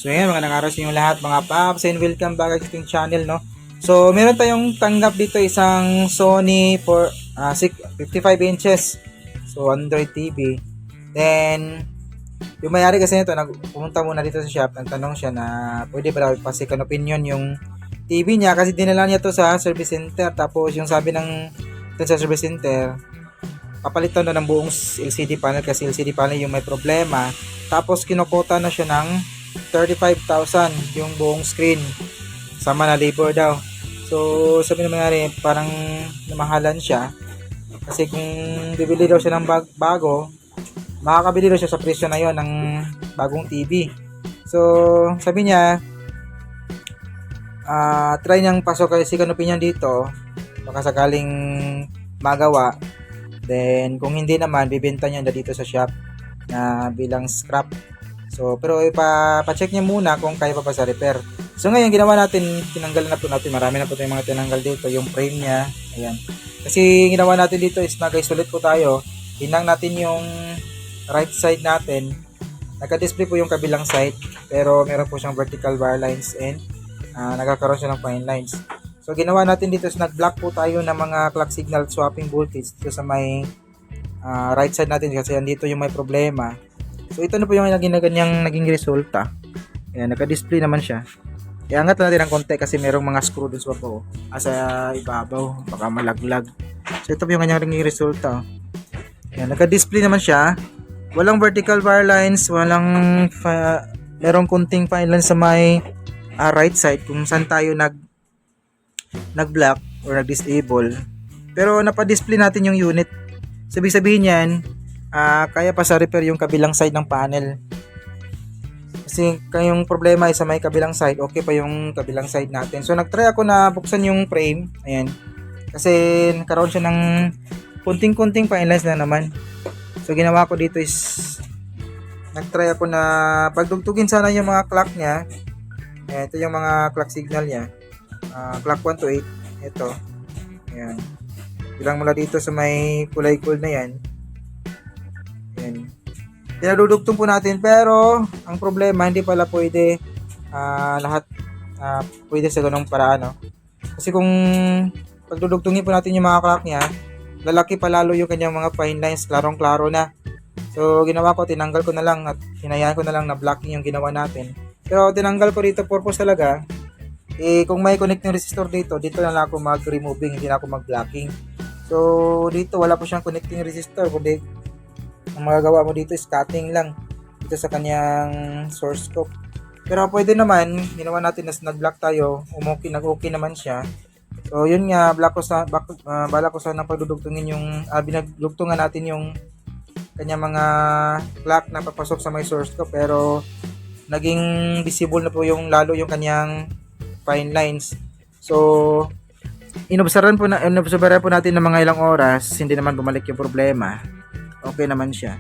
So ngayon, mga araw sa inyong lahat mga paps, and welcome back sa ating channel, no. So meron tayong tanggap dito isang Sony for 55 inches. So Android TV. Then yung may-ari kasi nito, pumunta muna dito sa shop, nagtanong siya na pwede ba daw pa-second opinion yung TV niya kasi dinala niya to sa service center. Tapos yung sabi ng dun sa service center, papalitan na ng buong LCD panel kasi LCD panel yung may problema. Tapos kinokota na siya ng 35,000 yung buong screen. Sama na labor daw. So sabi ng may-ari, parang namahalan siya. Kasi kung bibili daw siya ng bago, makakabili daw siya sa presyo na yon ng bagong TV. So sabi niya, try niyang pasok kay second opinion dito, baka sakaling magawa. Then kung hindi naman, bibenta niya na dito sa shop na bilang scrap. So pero pa-check niya muna kung kaya pa sa repair. So ngayon ginawa natin, tinanggal na po natin, marami na po tayong mga tinanggal dito, yung frame niya, ayan. Kasi ginawa natin dito is nag-isolate po tayo, hinang natin yung right side natin, naka-display po yung kabilang side, pero meron po siyang vertical bar lines and nagkakaroon siya ng fine lines. So ginawa natin dito is nag-block po tayo ng mga clock signal swapping voltage dito sa may right side natin kasi andito yung may problema. So ito na po yung naging resulta. Ayan, naka-display naman siya. Iangat natin ng konti kasi merong mga screw dun sa baba sa ibabaw, baka malaglag. So ito po yung kanyang naging resulta. Ayan, naka-display naman siya. Walang vertical bar lines, merong kunting fine lines sa may right side kung saan tayo nag-block or nag-disable. Pero napa-display natin yung unit. Sabihin niyan, kaya pa sa repair yung kabilang side ng panel. Kasi kayong problema ay sa may kabilang side, okay pa yung kabilang side natin. So nagtry ako na buksan yung frame, ayan. Kasi nagkaroon siya ng kunting-kunting fine lines na naman. So ginawa ko dito is nagtry ako na pagdugtugin sana yung mga clock niya. Ayan, ito yung mga clock signal niya. Clock 1 to 8, ito. Ayan. Bilang mula dito sa may kulay gold na yan. Ayan. Pinadudugtong po natin, pero ang problema hindi pala pwede lahat pwede sa ganung paraan, no? Kasi kung pagdudugtungin po natin yung mga clock niya, lalaki pa lalo yung kanyang mga fine lines, klarong-klaro na. So ginawa ko, tinanggal ko na lang at hinayaan ko na lang na blocking yung ginawa natin. Pero tinanggal ko dito, purpose talaga, kung may connecting resistor dito na lang ako mag-removing, hindi na ako mag-blocking. So dito wala po siyang connecting resistor, kundi ang magagawa mo dito is cutting lang dito sa kanyang source scope. Pero pwede naman, ginawa natin na nag-block tayo, nag-okay naman siya. So yun nga, bala ko sana pagdudugtungin yung binagdugtungan natin yung kanya mga clock na papasok sa may source scope, pero naging visible na po yung lalo yung kanyang fine lines. So inobserbahan po natin ng mga ilang oras, hindi naman bumalik yung problema. Okay naman siya.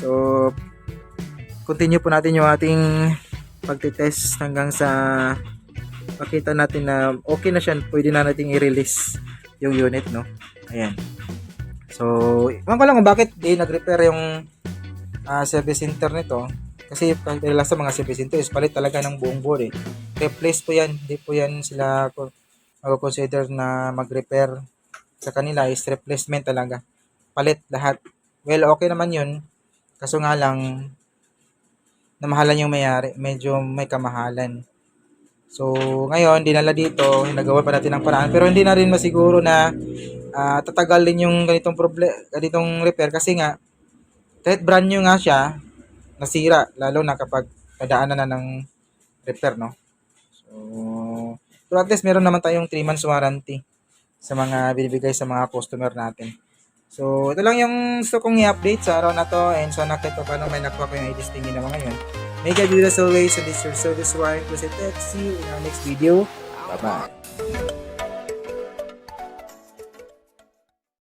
So continue po natin yung ating pagtitest hanggang sa makita natin na okay na siya, pwede na nating i-release yung unit, no. Ayan. So ewan ko lang kung bakit di nag-repair yung service center nito. Kasi dahil sa mga service center is palit talaga ng buong board, eh. Replace po yan, hindi po yan sila mag-consider na mag-repair. Sa kanila is replacement talaga, palit lahat. Well, okay naman yun, kaso nga lang namahalan yung may-ari, medyo may kamahalan. So ngayon dinala dito, nagawa pa natin ng paraan, pero hindi na rin masiguro na tatagal din yung ganitong repair kasi nga kahit brand new nga siya, nasira, lalo na kapag nadaanan na ng repair, no. So pero at least meron naman tayong 3 months warranty sa mga binibigay sa mga customer natin. So ito lang yung gusto kong i-update sa araw na to, and sana kahit pa paano may nakuha ko yung i-testing ginawa ngayon. May God bless always, and this is your service warranty. See you in our next video. Bye bye.